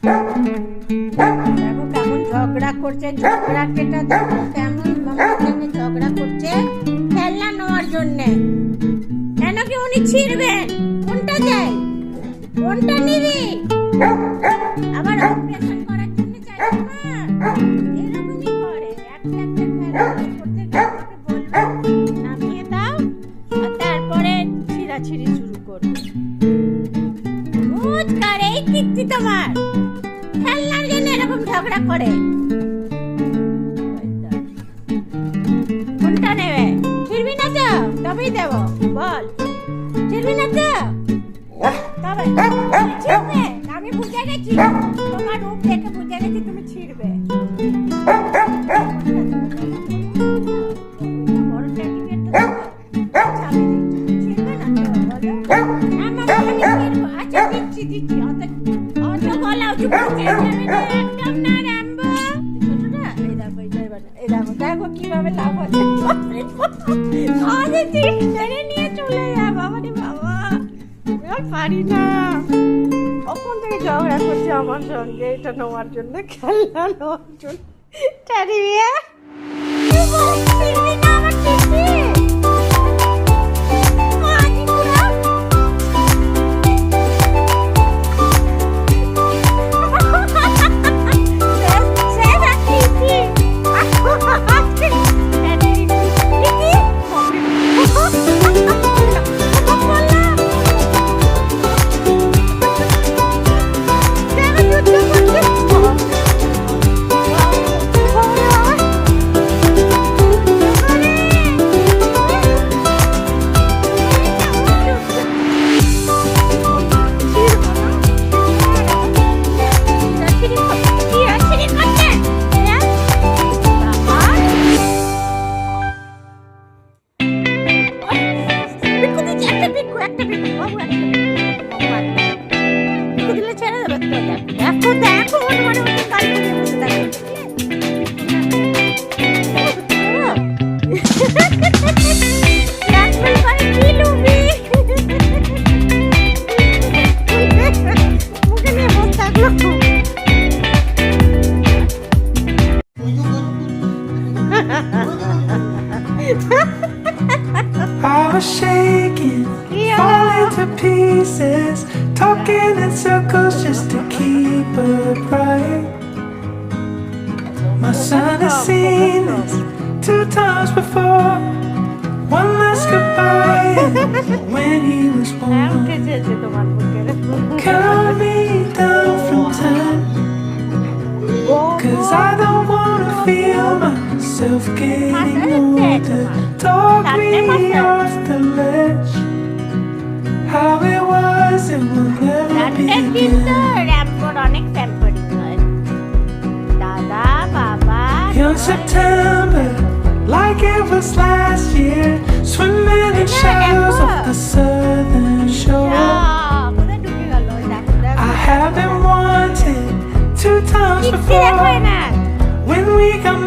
দেখো কেমন ঝগড়া করছে, ঝগড়াটেটা দেখো কেমন মামার জন্য ঝগড়া করছে খেলনা নেওয়ার জন্য। কেন কি উনি ছিড়বেন? কোনটা চাই, কোনটা নিবি? আবার অপারেশন করার জন্য চাইছো না? এরকমই করে, একটা একটা খেলনা করতে বলবে নামিয়ে দাও আর তারপরে ছিঁড়াছিঁড়ি শুরু করবে। বুঝ কার এই কীর্তি তোমার, খেলনার জন্য এরকম ঝগড়া করে। কোনটা নেবে? ছিড়বি না তো? তবেই দেবো, বল। ছিড়বি না তো? তবে ছিড়বে। আমি বুঝে গেছি, তোমার রূপ দেখে বুঝে গেছি তুমি ছিড়বে। বড় ট্যাটি বেরটা ছিড়বে না তো? বলো। আচ্ছা দিচ্ছি দিচ্ছি, অত গলা উঁচু করে চেঁচাবে না, একদম না রাম্বো। ছোটটা এই দেখো, এই দেখো দেখো কিভাবে লাভ হচ্ছে। আরে ঠিক ছেড়ে নিয়ে চলে যা, বাবা রে বাবা, আর পারি না। কখন থেকে ঝগড়া করছে আমার সঙ্গে এটা নেওয়ার জন্য, খেলনা নেওয়ার জন্য। ট্যাডি বিয়ার আমার TV I was shaking, falling to pieces, talking in circles just to keep upright. My son has seen this 2 times before. One last goodbye, and when he was born, count me down from 10, 'cause I don't wanna feel myself getting older. Talk me off the ledge. How it was, it will never be again. Young September, like it was last year, swimming in shadows of the southern shore. I have been wanted 2 times before. When we got